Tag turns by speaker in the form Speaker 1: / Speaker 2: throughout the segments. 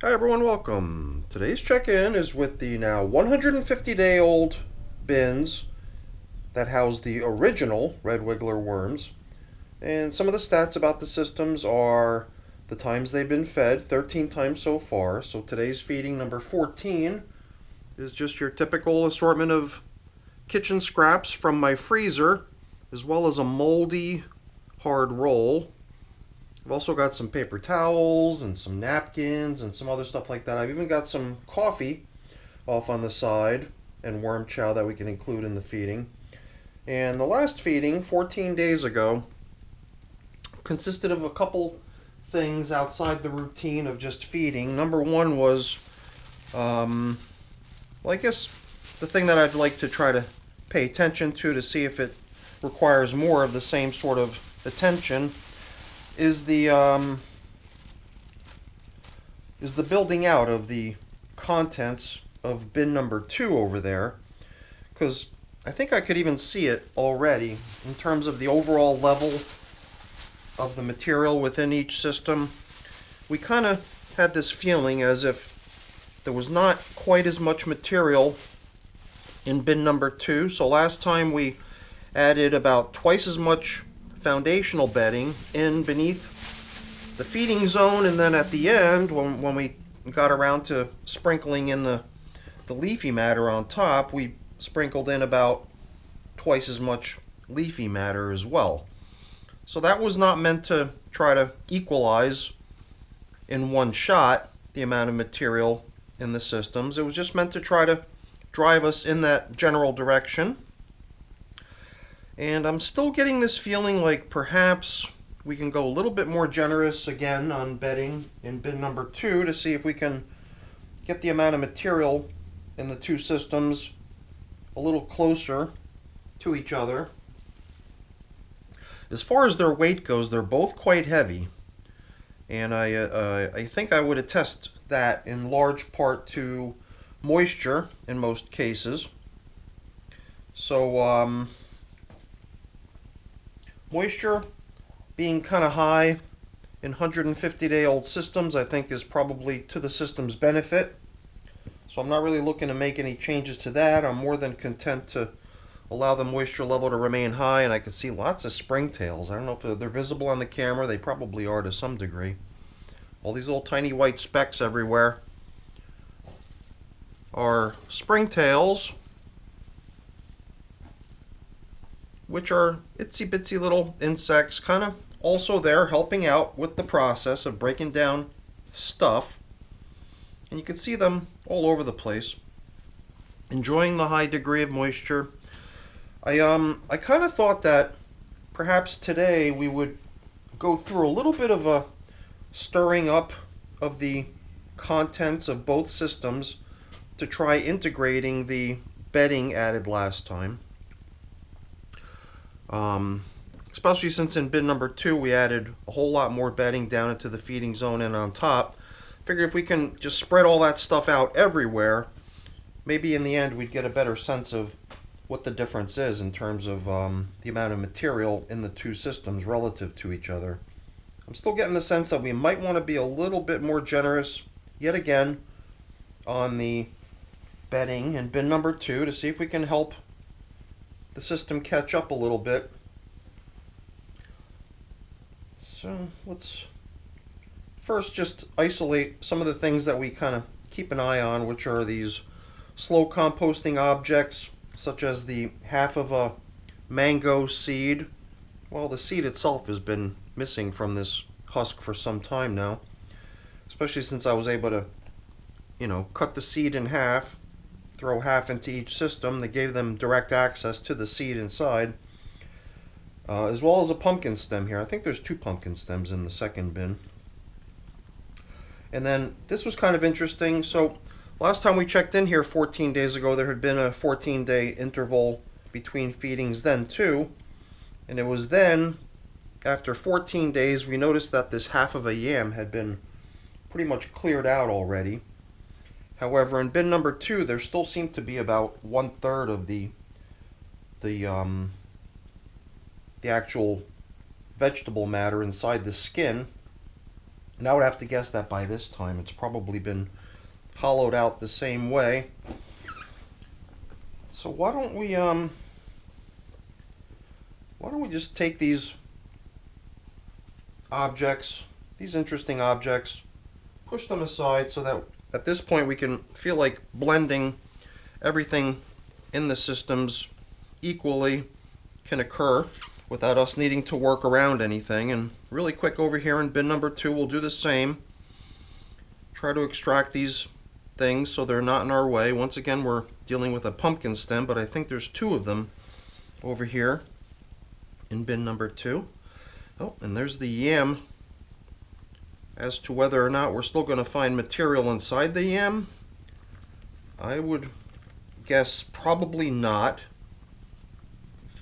Speaker 1: Hi everyone, welcome. Today's check-in is with the now 150-day-old bins that house the original red wiggler worms. And some of the stats about the systems are the times they've been fed, 13 times so far. So today's feeding number 14 is just your typical assortment of kitchen scraps from my freezer, as well as a moldy hard roll. I've also got some paper towels and some napkins and some other stuff like that. I've even got some coffee off on the side and worm chow that we can include in the feeding. And the last feeding, 14 days ago, consisted of a couple things outside the routine of just feeding. Number one was, well, I guess the thing that I'd like to try to pay attention to see if it requires more of the same sort of attention is the building out of the contents of bin number 2 over there, because I think I could even see it already in terms of the overall level of the material within each system. We kind of had this feeling as if there was not quite as much material in bin number 2. So last time we added about twice as much foundational bedding in beneath the feeding zone, and then at the end when we got around to sprinkling in the leafy matter on top, we sprinkled in about twice as much leafy matter as well. So that was not meant to try to equalize in one shot the amount of material in the systems. It was just meant to try to drive us in that general direction. And I'm still getting this feeling like perhaps we can go a little bit more generous again on bedding in bin number 2 to see if we can get the amount of material in the two systems a little closer to each other. As far as their weight goes, they're both quite heavy, and I think I would attest that in large part to moisture in most cases. So moisture being kind of high in 150-day-old systems, I think, is probably to the system's benefit. So I'm not really looking to make any changes to that. I'm more than content to allow the moisture level to remain high, and I can see lots of springtails. I don't know if they're visible on the camera. They probably are to some degree. All these little tiny white specks everywhere are springtails, which are itsy bitsy little insects, kind of also there helping out with the process of breaking down stuff. And you can see them all over the place, enjoying the high degree of moisture. I kind of thought that perhaps today we would go through a little bit of a stirring up of the contents of both systems to try integrating the bedding added last time. Especially since in bin number 2 we added a whole lot more bedding down into the feeding zone and on top. Figure if we can just spread all that stuff out everywhere, maybe in the end we'd get a better sense of what the difference is in terms of the amount of material in the two systems relative to each other. I'm still getting the sense that we might want to be a little bit more generous yet again on the bedding in bin number 2 to see if we can help the system catch up a little bit. So let's first just isolate some of the things that we kind of keep an eye on, which are these slow composting objects, such as the half of a mango seed. Well, the seed itself has been missing from this husk for some time now, especially since I was able to, cut the seed in half, throw half into each system. That gave them direct access to the seed inside, as well as a pumpkin stem here. I think there's 2 pumpkin stems in the second bin. And then this was kind of interesting. So last time we checked in here 14 days ago, there had been a 14-day interval between feedings then too. And it was then, after 14 days, we noticed that this half of a yam had been pretty much cleared out already. However, in bin number 2, there still seemed to be about 1/3 of the actual vegetable matter inside the skin And I would have to guess that by this time it's probably been hollowed out the same way. So why don't we just take these objects, these interesting objects, push them aside so that at this point we can feel like blending everything in the systems equally can occur without us needing to work around anything. And really quick over here in bin number 2, we'll do the same. Try to extract these things so they're not in our way. Once again, we're dealing with a pumpkin stem, but I think there's 2 of them over here in bin number 2. Oh, and there's the yam. As to whether or not we're still going to find material inside the yam, I would guess probably not.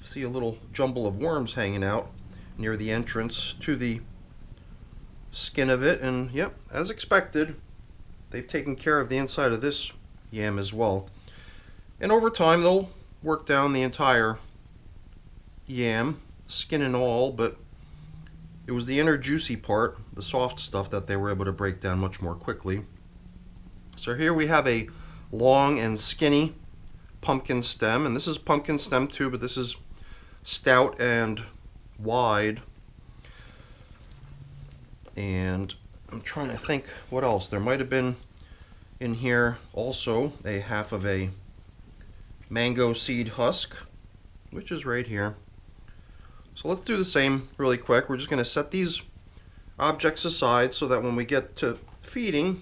Speaker 1: See a little jumble of worms hanging out near the entrance to the skin of it, and yep, as expected, they've taken care of the inside of this yam as well. And over time they'll work down the entire yam, skin and all, but it was the inner juicy part, the soft stuff, that they were able to break down much more quickly. So here we have a long and skinny pumpkin stem, and this is pumpkin stem too, but this is stout and wide. And I'm trying to think what else. There might have been in here also a half of a mango seed husk, which is right here. So let's do the same really quick. We're just going to set these objects aside so that when we get to feeding,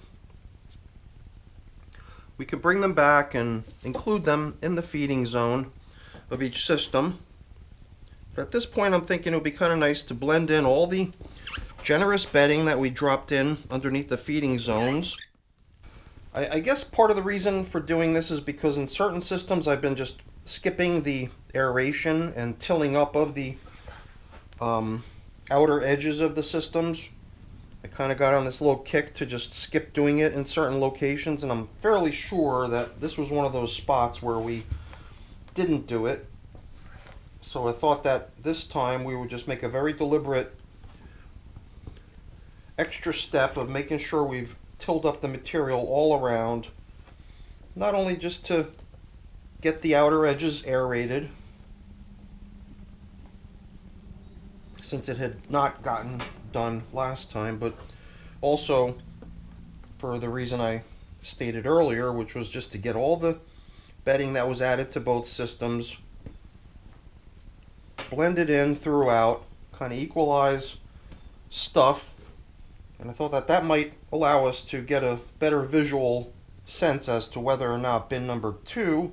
Speaker 1: we can bring them back and include them in the feeding zone of each system. But at this point, I'm thinking it would be kind of nice to blend in all the generous bedding that we dropped in underneath the feeding zones. I guess part of the reason for doing this is because in certain systems I've been just skipping the aeration and tilling up of the outer edges of the systems. I kind of got on this little kick to just skip doing it in certain locations, and I'm fairly sure that this was one of those spots where we didn't do it. So I thought that this time we would just make a very deliberate extra step of making sure we've tilled up the material all around, not only just to get the outer edges aerated, since it had not gotten done last time, but also for the reason I stated earlier, which was just to get all the bedding that was added to both systems blended in throughout, kind of equalize stuff. And I thought that that might allow us to get a better visual sense as to whether or not bin number 2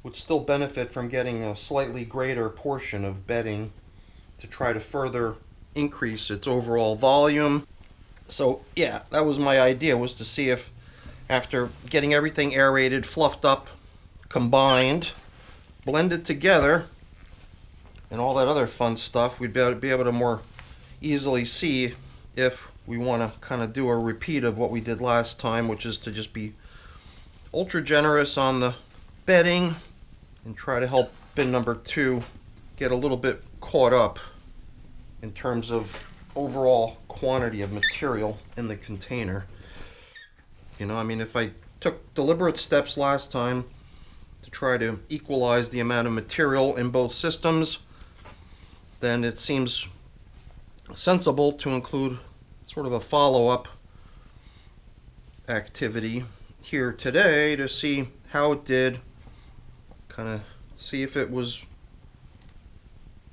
Speaker 1: would still benefit from getting a slightly greater portion of bedding to try to further increase its overall volume. So yeah, that was my idea, was to see if after getting everything aerated, fluffed up, combined, blended together, and all that other fun stuff, we'd be able to more easily see if we want to kind of do a repeat of what we did last time, which is to just be ultra generous on the bedding and try to help bin number 2 get a little bit caught up in terms of overall quantity of material in the container. You know, I mean, if I took deliberate steps last time to try to equalize the amount of material in both systems, then it seems sensible to include sort of a follow-up activity here today to see how it did, kind of see if it was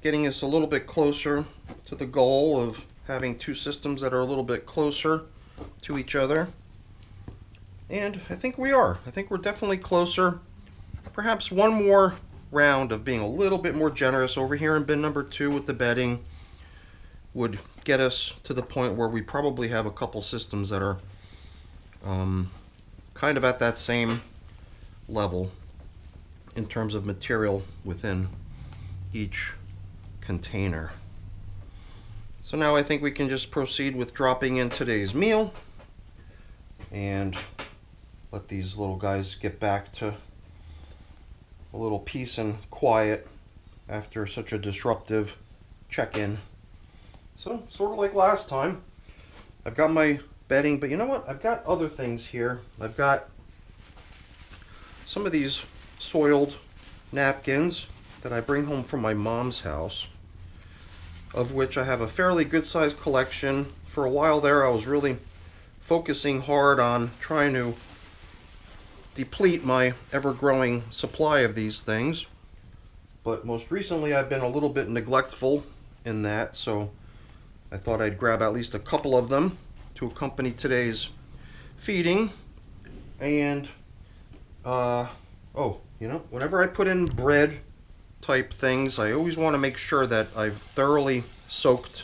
Speaker 1: getting us a little bit closer to the goal of having 2 systems that are a little bit closer to each other. And I think we are. I think we're definitely closer. Perhaps one more round of being a little bit more generous over here in bin number 2 with the bedding would get us to the point where we probably have a couple systems that are kind of at that same level in terms of material within each container. So now I think we can just proceed with dropping in today's meal and let these little guys get back to a little peace and quiet after such a disruptive check-in. So, sort of like last time, I've got my bedding, but you know what? I've got other things here. I've got some of these soiled napkins that I bring home from my mom's house, of which I have a fairly good sized collection. For a while there, I was really focusing hard on trying to deplete my ever-growing supply of these things, but most recently I've been a little bit neglectful in that, so I thought I'd grab at least a couple of them to accompany today's feeding. And oh, you know, whenever I put in bread type things, I always want to make sure that I've thoroughly soaked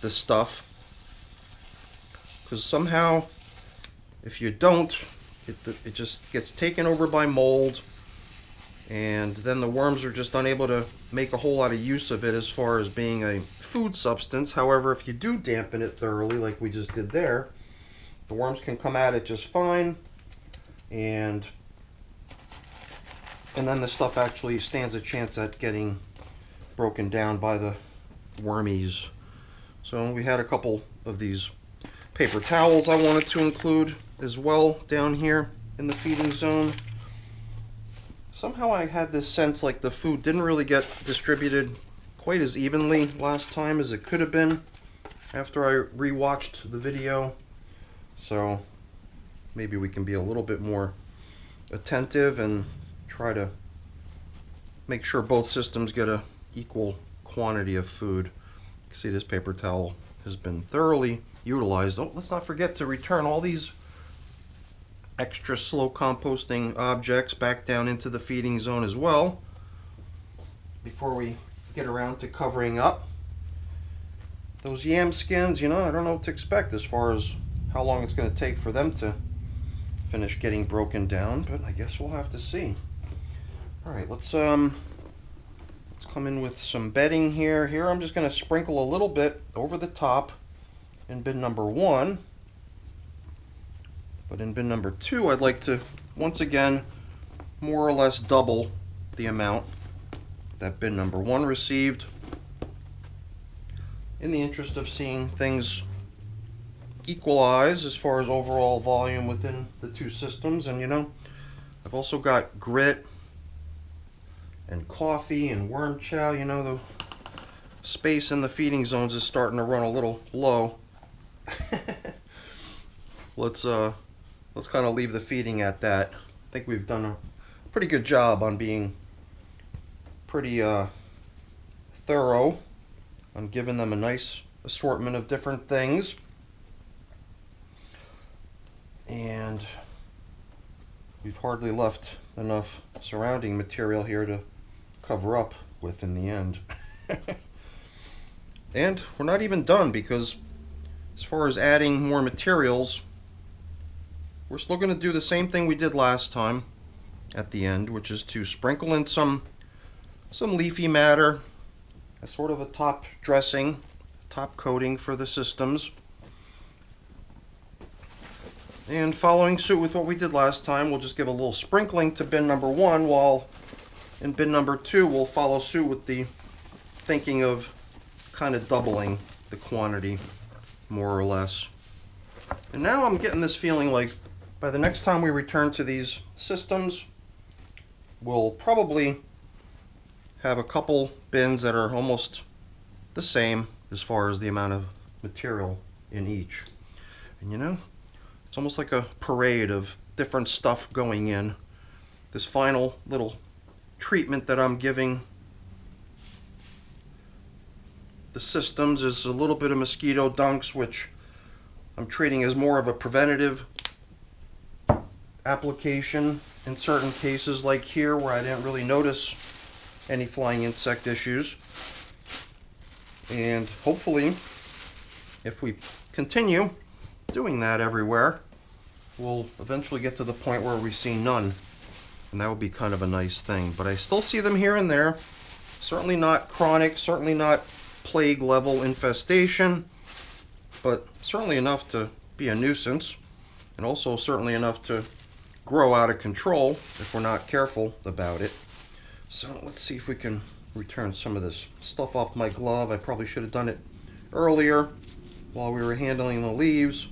Speaker 1: the stuff, because somehow if you don't, it just gets taken over by mold, and then the worms are just unable to make a whole lot of use of it as far as being a food substance. However, if you do dampen it thoroughly like we just did there, the worms can come at it just fine, and then the stuff actually stands a chance at getting broken down by the wormies. So we had a couple of these paper towels I wanted to include as well down here in the feeding zone. Somehow I had this sense like the food didn't really get distributed quite as evenly last time as it could have been after I rewatched the video. So maybe we can be a little bit more attentive and try to make sure both systems get a equal quantity of food. You can see this paper towel has been thoroughly utilized. Oh, let's not forget to return all these extra slow composting objects back down into the feeding zone as well before we get around to covering up. Those yam skins, you know, I don't know what to expect as far as how long it's going to take for them to finish getting broken down, but I guess we'll have to see. All right, let's come in with some bedding here. Here I'm just going to sprinkle a little bit over the top in bin number 1. But in bin number 2, I'd like to, once again, more or less double the amount that bin number 1 received, in the interest of seeing things equalize as far as overall volume within the two systems. And you know, I've also got grit and coffee and worm chow. You know, the space in the feeding zones is starting to run a little low. Let's kind of leave the feeding at that. I think we've done a pretty good job on being pretty thorough on giving them a nice assortment of different things. And we've hardly left enough surrounding material here to cover up with in the end. And we're not even done, because as far as adding more materials, we're still going to do the same thing we did last time at the end, which is to sprinkle in some leafy matter as sort of a top dressing, top coating for the systems. And following suit with what we did last time, we'll just give a little sprinkling to bin number 1, while in bin number 2 we'll follow suit with the thinking of kind of doubling the quantity, more or less. And now I'm getting this feeling like by the next time we return to these systems, we'll probably have a couple bins that are almost the same as far as the amount of material in each. And you know, it's almost like a parade of different stuff going in. This final little treatment that I'm giving the systems is a little bit of Mosquito Dunks, which I'm treating as more of a preventative application in certain cases, like here where I didn't really notice any flying insect issues. And hopefully, if we continue doing that everywhere, we'll eventually get to the point where we see none, and that would be kind of a nice thing. But I still see them here and there. Certainly not chronic, certainly not plague level infestation, but certainly enough to be a nuisance, and also certainly enough to grow out of control if we're not careful about it. So let's see if we can return some of this stuff off my glove. I probably should have done it earlier while we were handling the leaves,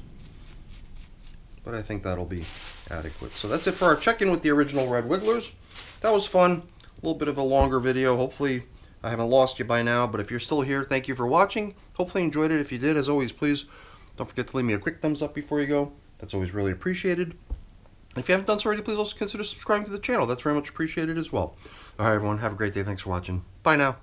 Speaker 1: but I think that'll be adequate. So that's it for our check-in with the original red wigglers. That was fun. A little bit of a longer video. Hopefully I haven't lost you by now, but if you're still here, thank you for watching. Hopefully you enjoyed it. If you did, as always, please don't forget to leave me a quick thumbs up before you go. That's always really appreciated. And if you haven't done so already, please also consider subscribing to the channel. That's very much appreciated as well. All right, everyone. Have a great day. Thanks for watching. Bye now.